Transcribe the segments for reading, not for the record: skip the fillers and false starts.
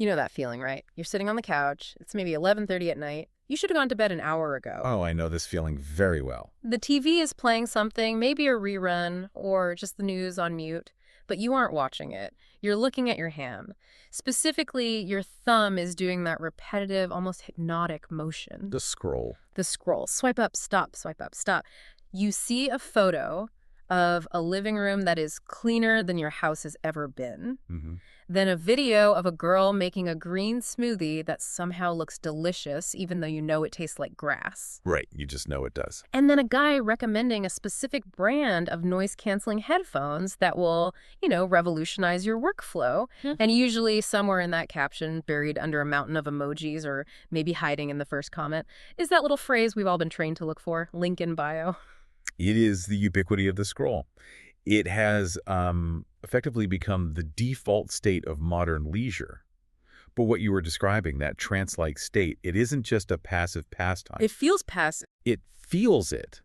You know that feeling, right? You're sitting on the couch. It's maybe 11:30 at night. You should have gone to bed an hour ago. Oh, I know this feeling very well. The TV is playing something, maybe a rerun or just the news on mute, but you aren't watching it. You're looking at your hand. Specifically, your thumb is doing that repetitive, almost hypnotic motion. The scroll. The scroll. Swipe up, stop, swipe up, stop. You see a photo of a living room that is cleaner than your house has ever been. Mm-hmm. Then a video of a girl making a green smoothie that somehow looks delicious, even though you know it tastes like grass. Right, you just know it does. And then a guy recommending a specific brand of noise-canceling headphones that will, revolutionize your workflow. And usually somewhere in that caption, buried under a mountain of emojis or maybe hiding in the first comment, is that little phrase we've all been trained to look for, link in bio. It is the ubiquity of the scroll. It has effectively become the default state of modern leisure. But what you were describing, that trance-like state, it isn't just a passive pastime. It feels passive. It feels it,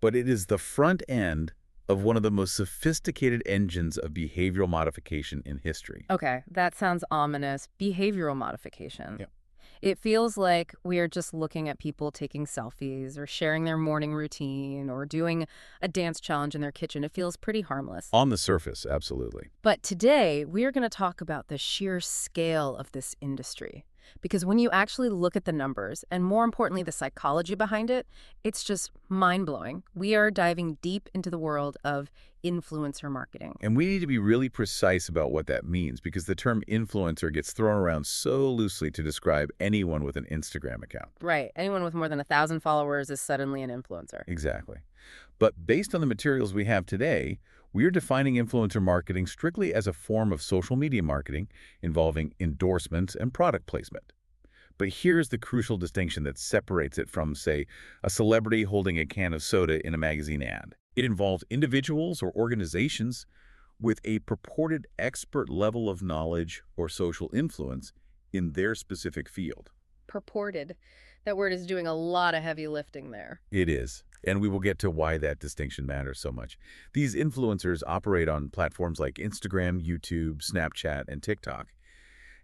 but it is the front end of one of the most sophisticated engines of behavioral modification in history. Okay, that sounds ominous. Behavioral modification. Yep. It feels like we are just looking at people taking selfies or sharing their morning routine or doing a dance challenge in their kitchen. It feels pretty harmless. On the surface, absolutely. But today, we are going to talk about the sheer scale of this industry. Because when you actually look at the numbers, and more importantly, the psychology behind it, it's just mind-blowing. We are diving deep into the world of influencer marketing. And we need to be really precise about what that means, because the term influencer gets thrown around so loosely to describe anyone with an Instagram account. Right. Anyone with more than 1,000 followers is suddenly an influencer. Exactly. But based on the materials we have today, we're defining influencer marketing strictly as a form of social media marketing involving endorsements and product placement. But here's the crucial distinction that separates it from, say, a celebrity holding a can of soda in a magazine ad. It involves individuals or organizations with a purported expert level of knowledge or social influence in their specific field. Purported. That word is doing a lot of heavy lifting there. It is. And we will get to why that distinction matters so much. These influencers operate on platforms like Instagram, YouTube, Snapchat, and TikTok.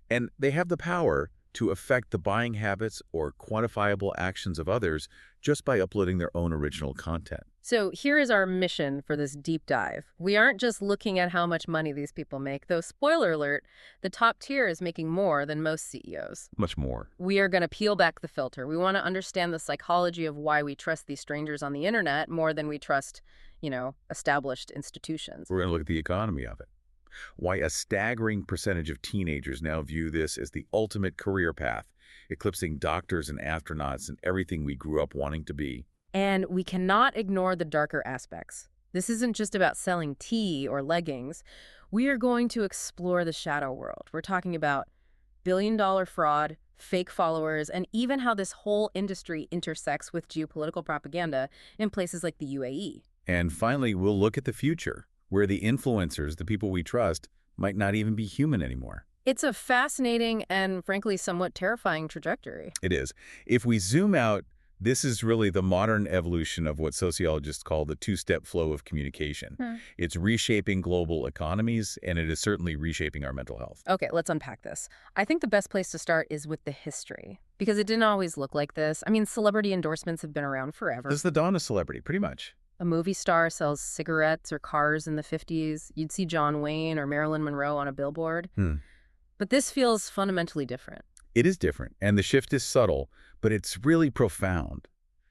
And they have the power to affect the buying habits or quantifiable actions of others just by uploading their own original content. So here is our mission for this deep dive. We aren't just looking at how much money these people make, though spoiler alert, the top tier is making more than most CEOs. Much more. We are going to peel back the filter. We want to understand the psychology of why we trust these strangers on the internet more than we trust, established institutions. We're going to look at the economy of it. Why a staggering percentage of teenagers now view this as the ultimate career path, eclipsing doctors and astronauts and everything we grew up wanting to be. And we cannot ignore the darker aspects. This isn't just about selling tea or leggings. We are going to explore the shadow world. We're talking about billion-dollar fraud, fake followers, and even how this whole industry intersects with geopolitical propaganda in places like the UAE. And finally, we'll look at the future, where the influencers, the people we trust, might not even be human anymore. It's a fascinating and, frankly, somewhat terrifying trajectory. It is. If we zoom out, this is really the modern evolution of what sociologists call the two-step flow of communication. It's reshaping global economies, and it is certainly reshaping our mental health. Okay, let's unpack this. I think the best place to start is with the history, because it didn't always look like this. I mean, celebrity endorsements have been around forever. This is the dawn of celebrity, pretty much. A movie star sells cigarettes or cars in the 50s. You'd see John Wayne or Marilyn Monroe on a billboard. But this feels fundamentally different. It is different, and the shift is subtle, but it's really profound.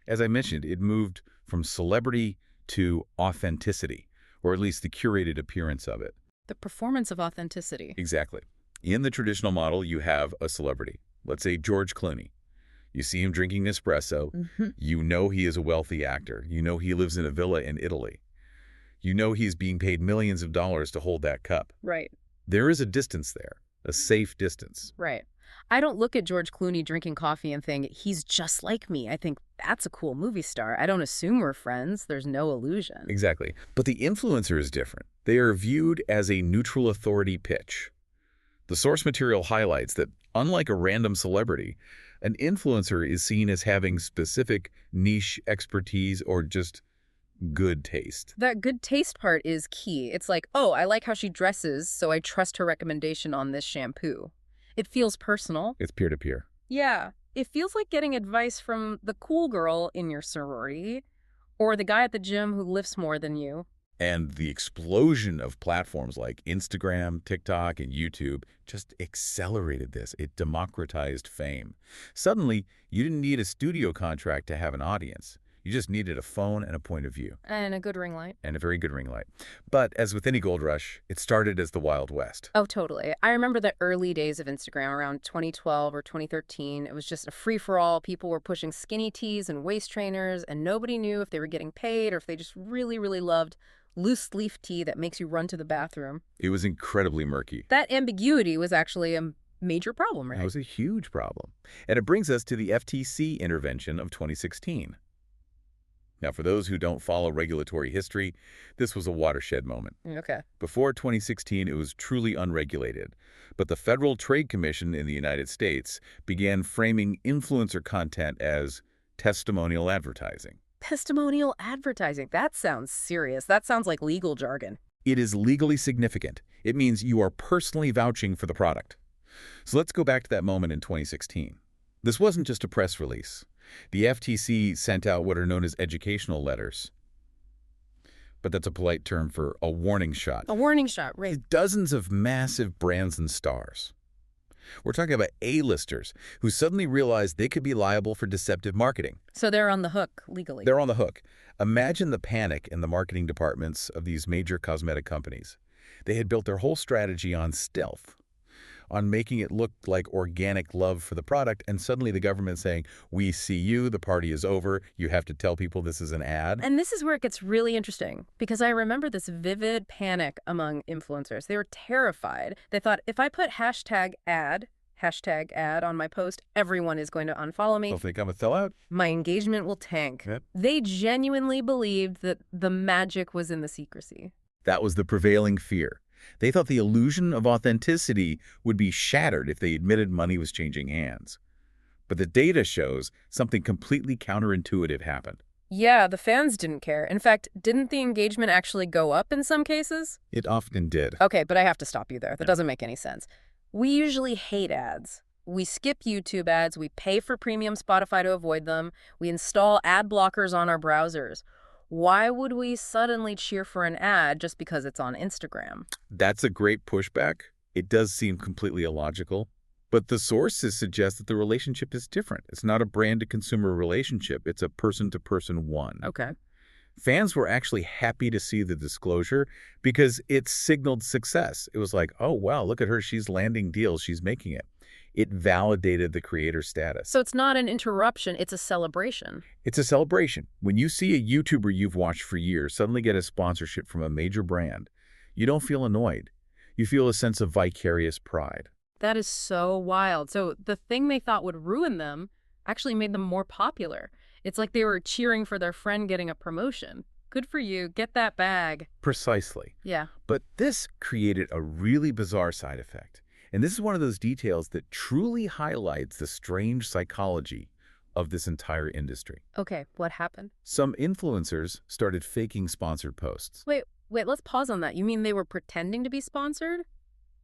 As I mentioned, it moved from celebrity to authenticity, or at least the curated appearance of it. The performance of authenticity. Exactly. In the traditional model, you have a celebrity. Let's say George Clooney. You see him drinking espresso. You know he is a wealthy actor. You know he lives in a villa in Italy. You know he's being paid millions of dollars to hold that cup. Right. There is a distance there, a safe distance. Right. I don't look at George Clooney drinking coffee and think, he's just like me. I think that's a cool movie star. I don't assume we're friends. There's no illusion. Exactly. But the influencer is different. They are viewed as a neutral authority pitch. The source material highlights that, unlike a random celebrity, an influencer is seen as having specific niche expertise or just good taste. That good taste part is key. It's like, oh, I like how she dresses, so I trust her recommendation on this shampoo. It feels personal. It's peer-to-peer. Yeah. It feels like getting advice from the cool girl in your sorority or the guy at the gym who lifts more than you. And the explosion of platforms like Instagram, TikTok, and YouTube just accelerated this. It democratized fame. Suddenly, you didn't need a studio contract to have an audience. You just needed a phone and a point of view. And a good ring light. And a very good ring light. But as with any gold rush, it started as the Wild West. Oh, totally. I remember the early days of Instagram around 2012 or 2013. It was just a free-for-all. People were pushing skinny tees and waist trainers, and nobody knew if they were getting paid or if they just really, really loved loose leaf tea that makes you run to the bathroom. It was incredibly murky. That ambiguity was actually a major problem, It right? was a huge problem. And it brings us to the FTC intervention of 2016. Now, for those who don't follow regulatory history, this was a watershed moment. Okay. Before 2016, it was truly unregulated. But the Federal Trade Commission in the United States began framing influencer content as testimonial advertising. Testimonial advertising. That sounds serious. That sounds like legal jargon. It is legally significant. It means you are personally vouching for the product. So let's go back to that moment in 2016. This wasn't just a press release. The FTC sent out what are known as educational letters. But that's a polite term for a warning shot. A warning shot, right? Dozens of massive brands and stars. We're talking about A-listers who suddenly realized they could be liable for deceptive marketing. So they're on the hook legally. They're on the hook. Imagine the panic in the marketing departments of these major cosmetic companies. They had built their whole strategy on stealth, on making it look like organic love for the product, and suddenly the government saying, we see you, the party is over, you have to tell people this is an ad. And this is where it gets really interesting, because I remember this vivid panic among influencers. They were terrified. They thought, if I put hashtag ad on my post, everyone is going to unfollow me. They'll think I'm a sellout. My engagement will tank. Yep. They genuinely believed that the magic was in the secrecy. That was the prevailing fear. They thought the illusion of authenticity would be shattered if they admitted money was changing hands. But the data shows something completely counterintuitive happened. Yeah, the fans didn't care. In fact, didn't the engagement actually go up in some cases? It often did. Okay, but I have to stop you there. That doesn't make any sense. We usually hate ads. We skip YouTube ads, we pay for premium Spotify to avoid them, we install ad blockers on our browsers. Why would we suddenly cheer for an ad just because it's on Instagram? That's a great pushback. It does seem completely illogical. But the sources suggest that the relationship is different. It's not a brand-to-consumer relationship. It's a person-to-person one. Okay. Fans were actually happy to see the disclosure because it signaled success. It was like, oh, wow, look at her. She's landing deals. She's making it. It validated the creator status. So it's not an interruption, it's a celebration. It's a celebration. When you see a YouTuber you've watched for years suddenly get a sponsorship from a major brand, you don't feel annoyed. You feel a sense of vicarious pride. That is so wild. So the thing they thought would ruin them actually made them more popular. It's like they were cheering for their friend getting a promotion. Good for you. Get that bag. Precisely. Yeah. But this created a really bizarre side effect. And this is one of those details that truly highlights the strange psychology of this entire industry. Okay, what happened? Some influencers started faking sponsored posts. Wait, let's pause on that. You mean they were pretending to be sponsored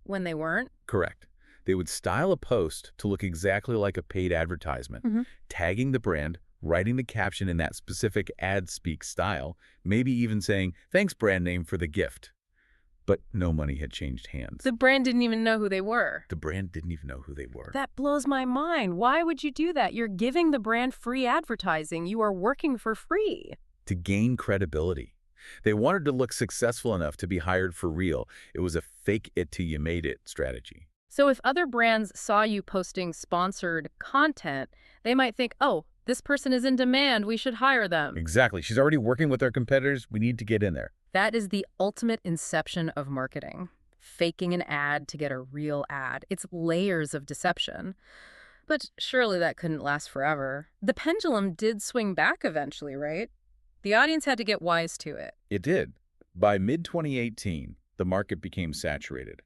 when they weren't? Correct. They would style a post to look exactly like a paid advertisement, tagging the brand, writing the caption in that specific ad speak style, maybe even saying, thanks brand name for the gift. But no money had changed hands. The brand didn't even know who they were. The brand didn't even know who they were. That blows my mind. Why would you do that? You're giving the brand free advertising. You are working for free. To gain credibility. They wanted to look successful enough to be hired for real. It was a fake it till you made it strategy. So if other brands saw you posting sponsored content, they might think, oh, this person is in demand. We should hire them. Exactly. She's already working with our competitors. We need to get in there. That is the ultimate inception of marketing. Faking an ad to get a real ad. It's layers of deception. But surely that couldn't last forever. The pendulum did swing back eventually, right? The audience had to get wise to it. It did. By mid-2018, the market became saturated.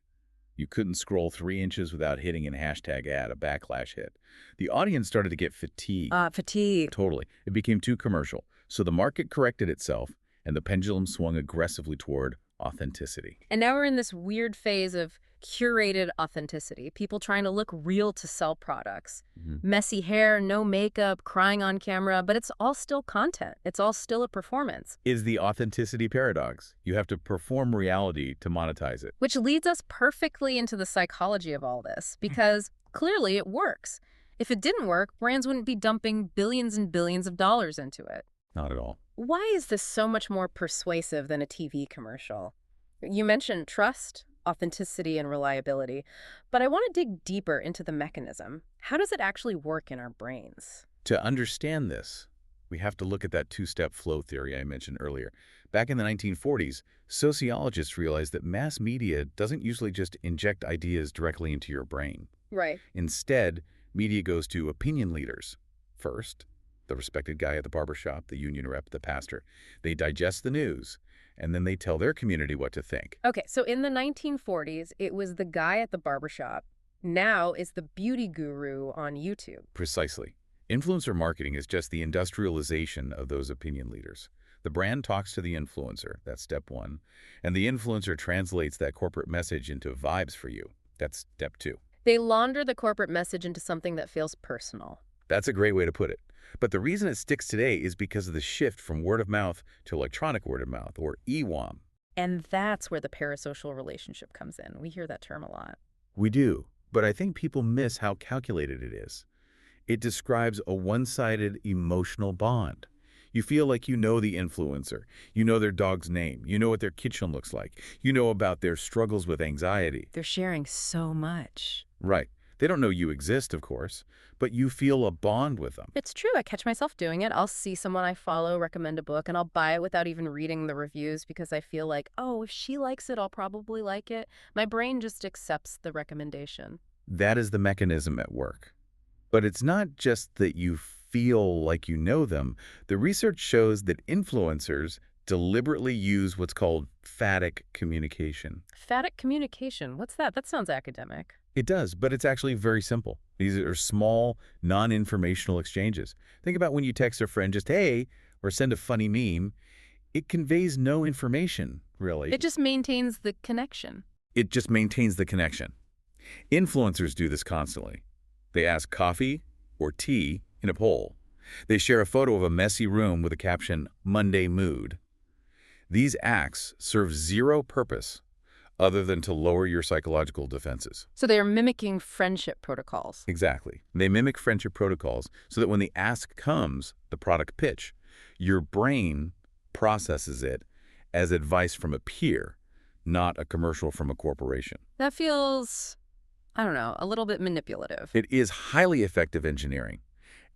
You couldn't scroll 3 inches without hitting an hashtag ad, a backlash hit. The audience started to get fatigued. Fatigue. Totally. It became too commercial. So the market corrected itself, and the pendulum swung aggressively toward authenticity. And now we're in this weird phase of curated authenticity, people trying to look real to sell products. Mhm. Messy hair, no makeup, crying on camera, but it's all still content. It's all still a performance. Is the authenticity paradox. You have to perform reality to monetize it. Which leads us perfectly into the psychology of all this, because clearly it works. If it didn't work, brands wouldn't be dumping billions and billions of dollars into it. Not at all. Why is this so much more persuasive than a TV commercial? You mentioned trust, authenticity, and reliability, but I want to dig deeper into the mechanism. How does it actually work in our brains? To understand this, we have to look at that two-step flow theory I mentioned earlier. Back in the 1940s, sociologists realized that mass media doesn't usually just inject ideas directly into your brain. Right. Instead, media goes to opinion leaders. First, the respected guy at the barbershop, the union rep, the pastor. They digest the news, and then they tell their community what to think. Okay, so in the 1940s, it was the guy at the barbershop. Now it's the beauty guru on YouTube. Precisely. Influencer marketing is just the industrialization of those opinion leaders. The brand talks to the influencer, that's step one, and the influencer translates that corporate message into vibes for you. That's step two. They launder the corporate message into something that feels personal. That's a great way to put it. But the reason it sticks today is because of the shift from word of mouth to electronic word of mouth, or EWAM. And that's where the parasocial relationship comes in. We hear that term a lot. We do, but I think people miss how calculated it is. It describes a one-sided emotional bond. You feel like you know the influencer. You know their dog's name. You know what their kitchen looks like. You know about their struggles with anxiety. They're sharing so much. Right. They don't know you exist, of course, but you feel a bond with them. It's true. I catch myself doing it. I'll see someone I follow recommend a book, and I'll buy it without even reading the reviews because I feel like, oh, if she likes it, I'll probably like it. My brain just accepts the recommendation. That is the mechanism at work. But it's not just that you feel like you know them. The research shows that influencers deliberately use what's called phatic communication. Phatic communication. What's that? That sounds academic. It does, but it's actually very simple. These are small, non-informational exchanges. Think about when you text a friend just, hey, or send a funny meme. It conveys no information, really. It just maintains the connection. It just maintains the connection. Influencers do this constantly. They ask coffee or tea in a poll. They share a photo of a messy room with a caption, Monday mood. These acts serve zero purpose other than to lower your psychological defenses. So they are mimicking friendship protocols. Exactly. They mimic friendship protocols so that when the ask comes, the product pitch, your brain processes it as advice from a peer, not a commercial from a corporation. That feels, I don't know, a little bit manipulative. It is highly effective engineering,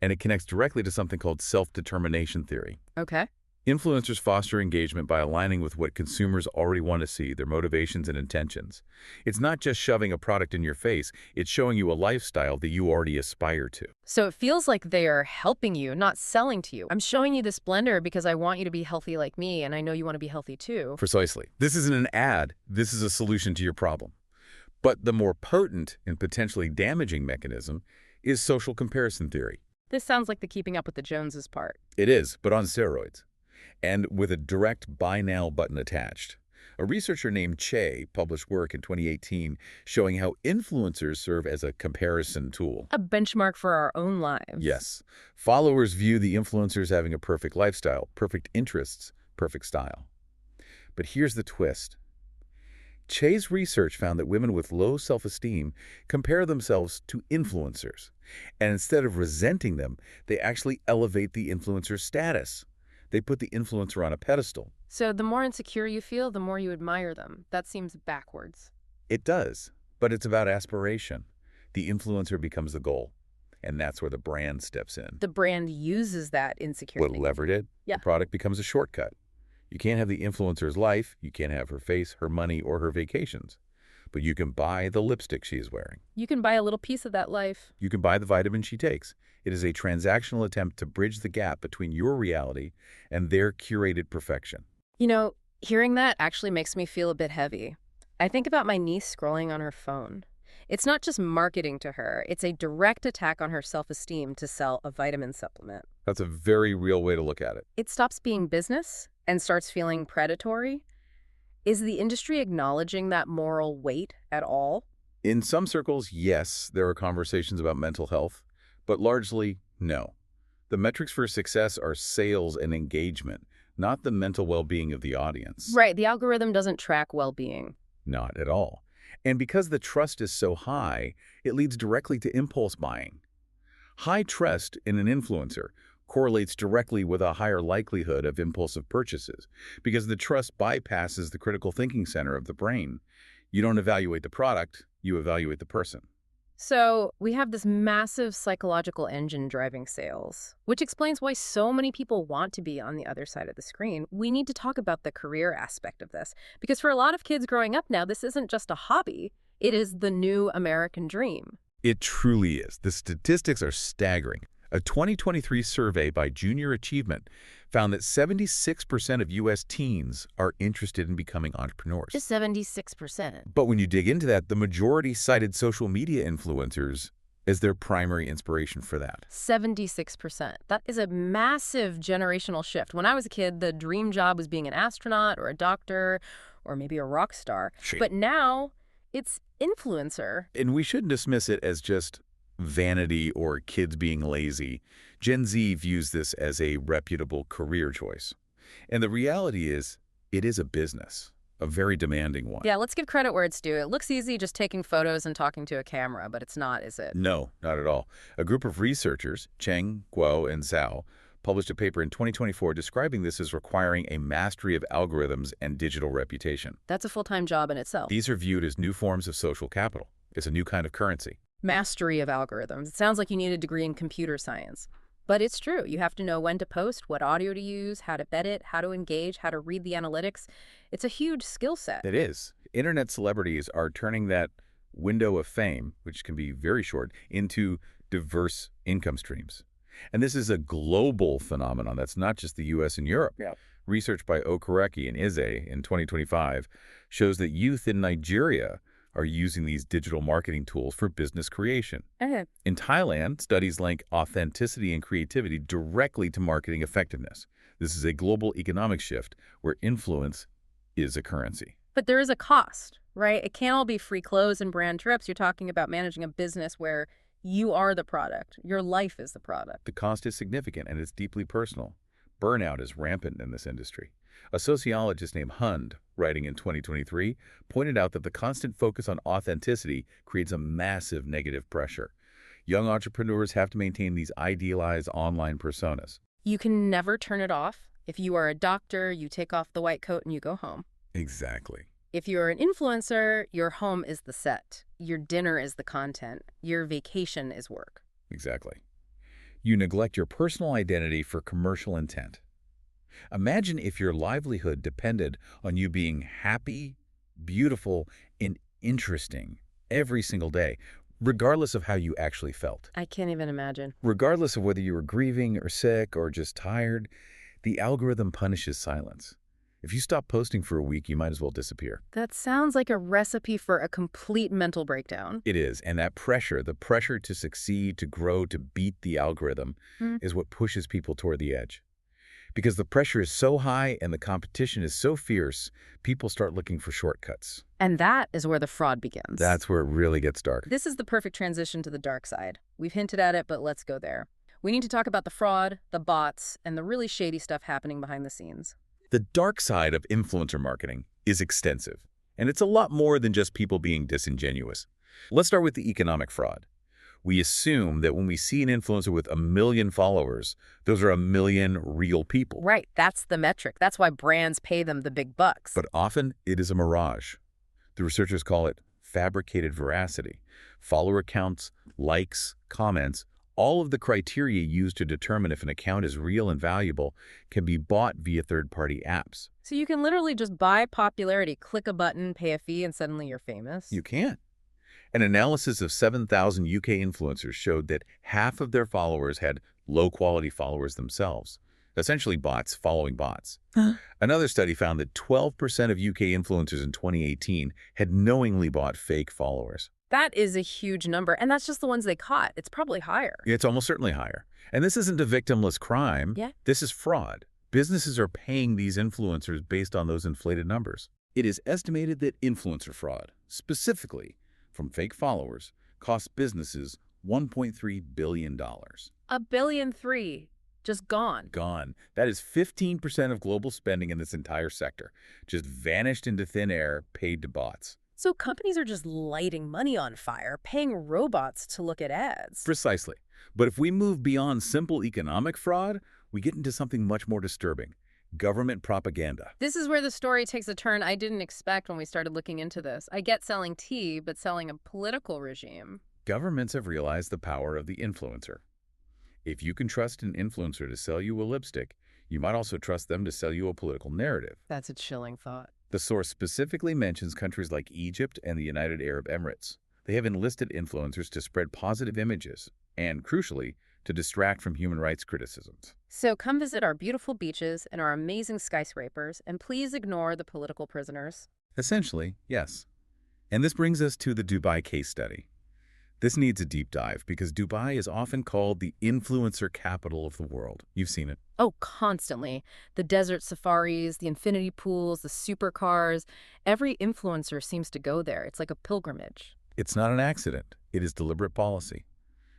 and it connects directly to something called self-determination theory. Okay. Influencers foster engagement by aligning with what consumers already want to see, their motivations and intentions. It's not just shoving a product in your face, it's showing you a lifestyle that you already aspire to. So it feels like they are helping you, not selling to you. I'm showing you this blender because I want you to be healthy like me, and I know you want to be healthy too. Precisely. This isn't an ad, this is a solution to your problem. But the more potent and potentially damaging mechanism is social comparison theory. This sounds like the keeping up with the Joneses part. It is, but on steroids. And with a direct Buy Now button attached. A researcher named Che published work in 2018 showing how influencers serve as a comparison tool. A benchmark for our own lives. Yes. Followers view the influencers having a perfect lifestyle, perfect interests, perfect style. But here's the twist. Che's research found that women with low self-esteem compare themselves to influencers. And instead of resenting them, they actually elevate the influencer's status. They put the influencer on a pedestal. So the more insecure you feel, the more you admire them. That seems backwards. It does, but it's about aspiration. The influencer becomes the goal, and that's where the brand steps in. The brand uses that insecurity. What levered it? Yeah. The product becomes a shortcut. You can't have the influencer's life, you can't have her face, her money, or her vacations. But you can buy the lipstick she's wearing. You can buy a little piece of that life. You can buy the vitamin she takes. It is a transactional attempt to bridge the gap between your reality and their curated perfection. You know, hearing that actually makes me feel a bit heavy. I think about my niece scrolling on her phone. It's not just marketing to her. It's a direct attack on her self-esteem to sell a vitamin supplement. That's a very real way to look at it. It stops being business and starts feeling predatory. Is the industry acknowledging that moral weight at all? In some circles, yes, there are conversations about mental health, but largely, no. The metrics for success are sales and engagement, not the mental well-being of the audience. Right, the algorithm doesn't track well-being. Not at all. And because the trust is so high, it leads directly to impulse buying. High trust in an influencer correlates directly with a higher likelihood of impulsive purchases because the trust bypasses the critical thinking center of the brain. You don't evaluate the product, you evaluate the person. So we have this massive psychological engine driving sales, which explains why so many people want to be on the other side of the screen. We need to talk about the career aspect of this, because for a lot of kids growing up now, this isn't just a hobby. It is the new American dream. It truly is. The statistics are staggering. A 2023 survey by Junior Achievement found that 76% of U.S. teens are interested in becoming entrepreneurs. Just 76%. But when you dig into that, the majority cited social media influencers as their primary inspiration for that. 76%. That is a massive generational shift. When I was a kid, the dream job was being an astronaut or a doctor or maybe a rock star. Sure. But now it's influencer. And we shouldn't dismiss it as just vanity or kids being lazy. Gen Z views this as a reputable career choice. And the reality is, it is a business, a very demanding one. Yeah, let's give credit where it's due. It looks easy just taking photos and talking to a camera, but it's not, is it? No, not at all. A group of researchers, Cheng, Guo, and Zhao, published a paper in 2024 describing this as requiring a mastery of algorithms and digital reputation. That's a full-time job in itself. These are viewed as new forms of social capital. It's a new kind of currency. Mastery of algorithms. It sounds like you need a degree in computer science. But it's true. You have to know when to post, what audio to use, how to vet it, how to engage, how to read the analytics. It's a huge skill set. It is. Internet celebrities are turning that window of fame, which can be very short, into diverse income streams. And this is a global phenomenon. That's not just the U.S. and Europe. Yeah. Research by Okereke and Ize in 2025 shows that youth in Nigeria are using these digital marketing tools for business creation. In Thailand, studies link authenticity and creativity directly to marketing effectiveness. This is a global economic shift where influence is a currency. But there is a cost, right? It can't all be free clothes and brand trips. You're talking about managing a business where you are the product. Your life is the product. The cost is significant and it's deeply personal. Burnout is rampant in this industry. A sociologist named Hund, writing in 2023, pointed out that the constant focus on authenticity creates a massive negative pressure. Young entrepreneurs have to maintain these idealized online personas. You can never turn it off. If you are a doctor, you take off the white coat and you go home. Exactly. If you're an influencer, your home is the set. Your dinner is the content. Your vacation is work. Exactly. You neglect your personal identity for commercial intent. Imagine if your livelihood depended on you being happy, beautiful, and interesting every single day, regardless of how you actually felt. I can't even imagine. Regardless of whether you were grieving or sick or just tired, the algorithm punishes silence. If you stop posting for a week, you might as well disappear. That sounds like a recipe for a complete mental breakdown. It is, and that pressure, the pressure to succeed, to grow, to beat the algorithm, is what pushes people toward the edge. Because the pressure is so high and the competition is so fierce, people start looking for shortcuts. And that is where the fraud begins. That's where it really gets dark. This is the perfect transition to the dark side. We've hinted at it, but let's go there. We need to talk about the fraud, the bots, and the really shady stuff happening behind the scenes. The dark side of influencer marketing is extensive, and it's a lot more than just people being disingenuous. Let's start with the economic fraud. We assume that when we see an influencer with 1 million followers, those are 1 million real people. Right, that's the metric. That's why brands pay them the big bucks. But often it is a mirage. The researchers call it fabricated veracity. Follower counts, likes, comments, all of the criteria used to determine if an account is real and valuable can be bought via third-party apps. So you can literally just buy popularity, click a button, pay a fee, and suddenly you're famous? You can. An analysis of 7,000 UK influencers showed that half of their followers had low-quality followers themselves, essentially bots following bots. Another study found that 12% of UK influencers in 2018 had knowingly bought fake followers. That is a huge number, and that's just the ones they caught. It's probably higher. It's almost certainly higher. And this isn't a victimless crime. Yeah. This is fraud. Businesses are paying these influencers based on those inflated numbers. It is estimated that influencer fraud, specifically from fake followers, costs businesses $1.3 billion. $1.3 billion, just gone. Gone. That is 15% of global spending in this entire sector. Just vanished into thin air, paid to bots. So companies are just lighting money on fire, paying robots to look at ads. Precisely. But if we move beyond simple economic fraud, we get into something much more disturbing. Government propaganda. This is where the story takes a turn I didn't expect when we started looking into this. I get selling tea, but selling a political regime. Governments have realized the power of the influencer. If you can trust an influencer to sell you a lipstick, you might also trust them to sell you a political narrative. That's a chilling thought. The source specifically mentions countries like Egypt and the United Arab Emirates. They have enlisted influencers to spread positive images and, crucially, to distract from human rights criticisms. So come visit our beautiful beaches and our amazing skyscrapers, and please ignore the political prisoners. Essentially, yes. And this brings us to the Dubai case study. This needs a deep dive because Dubai is often called the influencer capital of the world. You've seen it. Oh, constantly. The desert safaris, the infinity pools, the supercars. Every influencer seems to go there. It's like a pilgrimage. It's not an accident. It is deliberate policy.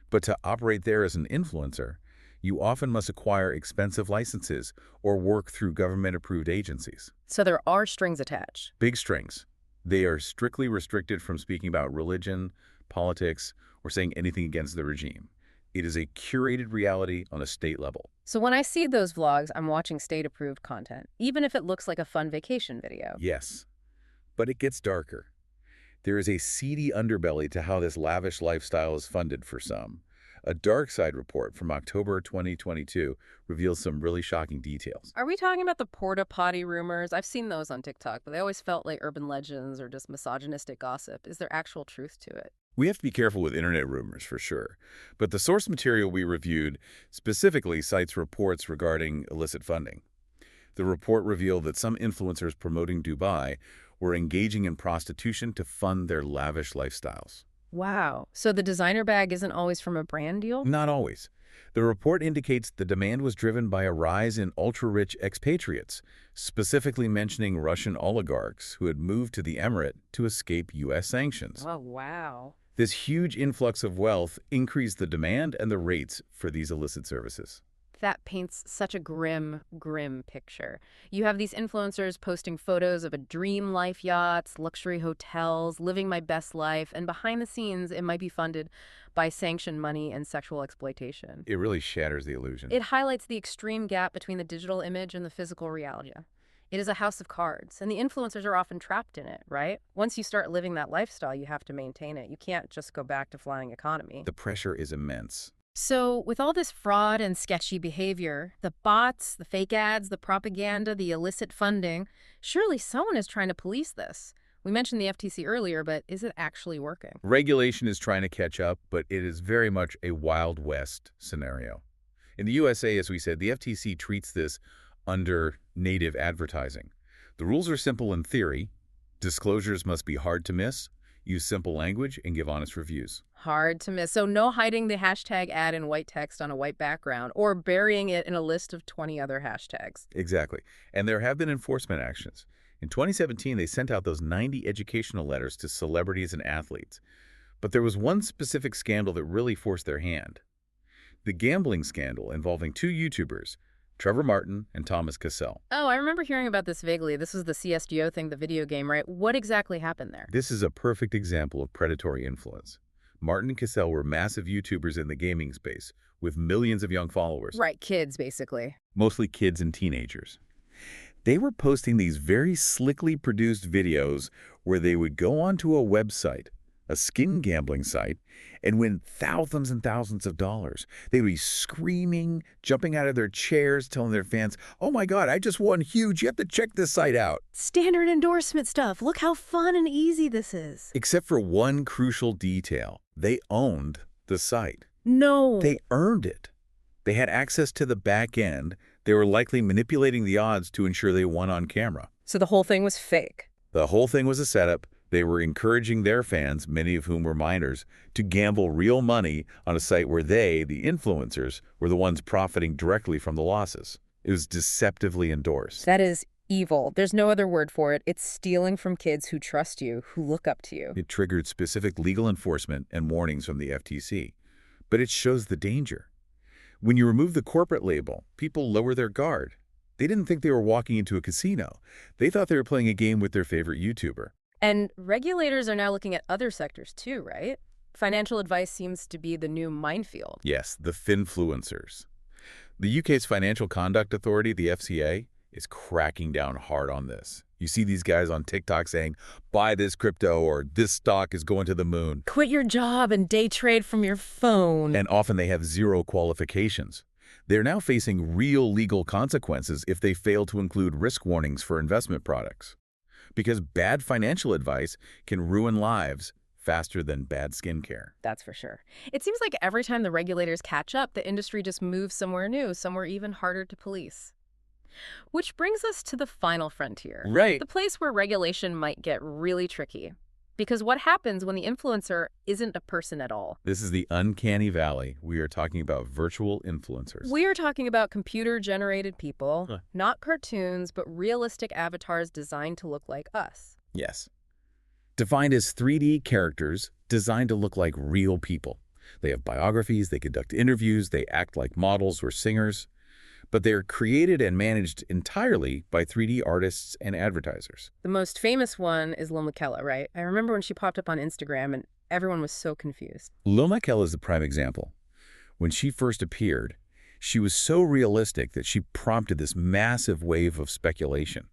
But to operate there as an influencer, you often must acquire expensive licenses or work through government-approved agencies. So there are strings attached. Big strings. They are strictly restricted from speaking about religion, politics, or saying anything against the regime. It is a curated reality on a state level. So when I see those vlogs, I'm watching state-approved content, even if it looks like a fun vacation video. Yes, but it gets darker. There is a seedy underbelly to how this lavish lifestyle is funded for some. A dark side report from October 2022 reveals some really shocking details. Are we talking about the porta potty rumors? I've seen those on TikTok, but they always felt like urban legends or just misogynistic gossip. Is there actual truth to it? We have to be careful with internet rumors for sure, but the source material we reviewed specifically cites reports regarding illicit funding. The report revealed that some influencers promoting Dubai were engaging in prostitution to fund their lavish lifestyles. Wow. So the designer bag isn't always from a brand deal? Not always. The report indicates the demand was driven by a rise in ultra-rich expatriates, specifically mentioning Russian oligarchs who had moved to the emirate to escape U.S. sanctions. Oh, wow. This huge influx of wealth increased the demand and the rates for these illicit services. That paints such a grim, grim picture. You have these influencers posting photos of a dream life yachts, luxury hotels, living my best life, and behind the scenes, it might be funded by sanctioned money and sexual exploitation. It really shatters the illusion. It highlights the extreme gap between the digital image and the physical reality. It is a house of cards, and the influencers are often trapped in it, right? Once you start living that lifestyle, you have to maintain it. You can't just go back to flying economy. The pressure is immense. So with all this fraud and sketchy behavior, the bots, the fake ads, the propaganda, the illicit funding, surely someone is trying to police this. We mentioned the FTC earlier, but is it actually working? Regulation is trying to catch up, but it is very much a Wild West scenario. In the USA, as we said, the FTC treats this under native advertising. The rules are simple in theory. Disclosures must be hard to miss, use simple language, and give honest reviews. Hard to miss. So no hiding the hashtag ad in white text on a white background or burying it in a list of 20 other hashtags. Exactly. And there have been enforcement actions. In 2017, they sent out those 90 educational letters to celebrities and athletes. But there was one specific scandal that really forced their hand. The gambling scandal involving two YouTubers, Trevor Martin and Thomas Cassell. Oh, I remember hearing about this vaguely. This was the CSGO thing, the video game, right? What exactly happened there? This is a perfect example of predatory influence. Martin and Cassell were massive YouTubers in the gaming space with millions of young followers. Right, kids, basically. Mostly kids and teenagers. They were posting these very slickly produced videos where they would go onto a website, a skin gambling site, and win thousands and thousands of dollars. They would be screaming, jumping out of their chairs, telling their fans, "Oh my God, I just won huge. You have to check this site out." Standard endorsement stuff. Look how fun and easy this is. Except for one crucial detail. They owned the site. No. They earned it. They had access to the back end. They were likely manipulating the odds to ensure they won on camera. So the whole thing was fake. The whole thing was a setup. They were encouraging their fans, many of whom were minors, to gamble real money on a site where they, the influencers, were the ones profiting directly from the losses. It was deceptively endorsed. That is Evil. There's no other word for it. It's stealing from kids who trust you, who look up to you. It triggered specific legal enforcement and warnings from the FTC. But it shows the danger. When you remove the corporate label, people lower their guard. They didn't think they were walking into a casino. They thought they were playing a game with their favorite YouTuber. And regulators are now looking at other sectors too, right? Financial advice seems to be the new minefield. Yes, the finfluencers. The UK's Financial Conduct Authority, the FCA, is cracking down hard on this. You see these guys on TikTok saying, buy this crypto or this stock is going to the moon. Quit your job and day trade from your phone. And often they have zero qualifications. They're now facing real legal consequences if they fail to include risk warnings for investment products. Because bad financial advice can ruin lives faster than bad skincare. That's for sure. It seems like every time the regulators catch up, the industry just moves somewhere new, somewhere even harder to police. Which brings us to the final frontier. Right. The place where regulation might get really tricky. Because what happens when the influencer isn't a person at all? This is the uncanny valley. We are talking about virtual influencers. We are talking about computer-generated people, not cartoons, but realistic avatars designed to look like us. Yes. Defined as 3D characters designed to look like real people. They have biographies, they conduct interviews, they act like models or singers. But they're created and managed entirely by 3D artists and advertisers. The most famous one is Lil Miquela, right? I remember when she popped up on Instagram and everyone was so confused. Lil Miquela is the prime example. When she first appeared, she was so realistic that she prompted this massive wave of speculation.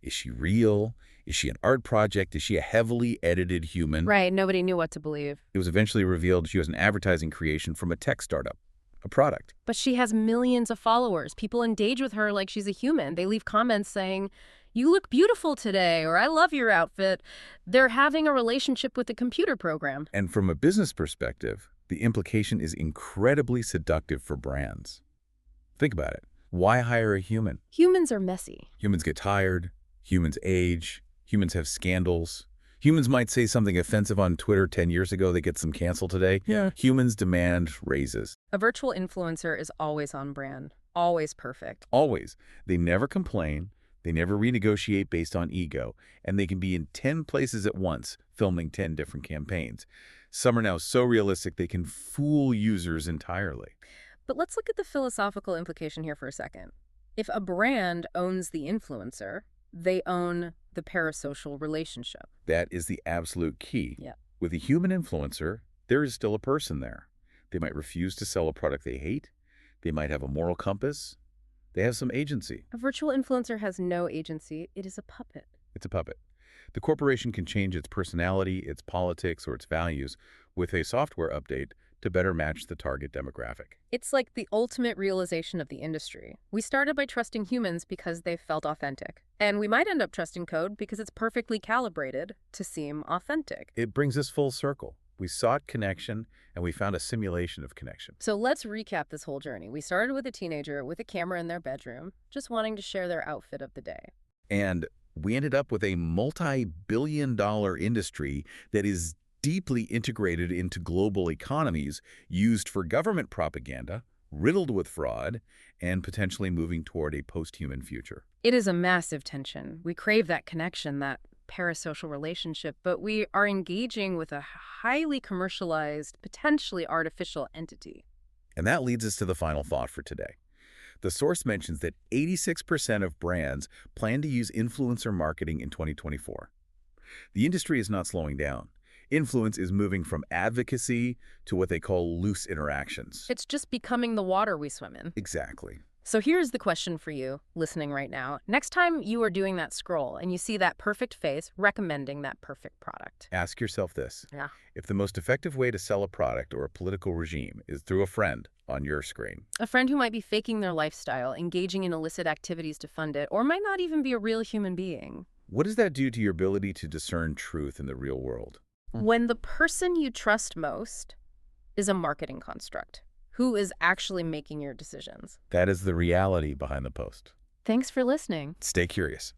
Is she real? Is she an art project? Is she a heavily edited human? Right, nobody knew what to believe. It was eventually revealed she was an advertising creation from a tech startup. A product. But she has millions of followers. People engage with her like she's a human. They leave comments saying, you look beautiful today, or I love your outfit. They're having a relationship with the computer program. And from a business perspective, the implication is incredibly seductive for brands. Think about it. Why hire a human? Humans are messy. Humans get tired. Humans age. Humans have scandals. Humans might say something offensive on Twitter 10 years ago that gets them canceled today. Yeah. Humans demand raises. A virtual influencer is always on brand, always perfect. Always. They never complain. They never renegotiate based on ego. And they can be in 10 places at once, filming 10 different campaigns. Some are now so realistic they can fool users entirely. But let's look at the philosophical implication here for a second. If a brand owns the influencer, they own the parasocial relationship. That is the absolute key. Yeah. With a human influencer, there is still a person there. They might refuse to sell a product they hate. They might have a moral compass. They have some agency. A virtual influencer has no agency. It is a puppet. It's a puppet. The corporation can change its personality, its politics, or its values with a software update to better match the target demographic. It's like the ultimate realization of the industry. We started by trusting humans because they felt authentic. And we might end up trusting code because it's perfectly calibrated to seem authentic. It brings us full circle. We sought connection, and we found a simulation of connection. So let's recap this whole journey. We started with a teenager with a camera in their bedroom, just wanting to share their outfit of the day. And we ended up with a multi-billion-dollar industry that is deeply integrated into global economies, used for government propaganda, riddled with fraud, and potentially moving toward a post-human future. It is a massive tension. We crave that connection, that parasocial relationship, but we are engaging with a highly commercialized, potentially artificial entity. And that leads us to the final thought for today. The source mentions that 86% of brands plan to use influencer marketing in 2024. The industry is not slowing down. Influence is moving from advocacy to what they call loose interactions. It's just becoming the water we swim in. Exactly. So here's the question for you, listening right now. Next time you are doing that scroll and you see that perfect face recommending that perfect product. Ask yourself this. Yeah. If the most effective way to sell a product or a political regime is through a friend on your screen. A friend who might be faking their lifestyle, engaging in illicit activities to fund it, or might not even be a real human being. What does that do to your ability to discern truth in the real world? When the person you trust most is a marketing construct, who is actually making your decisions? That is the reality behind the post. Thanks for listening. Stay curious.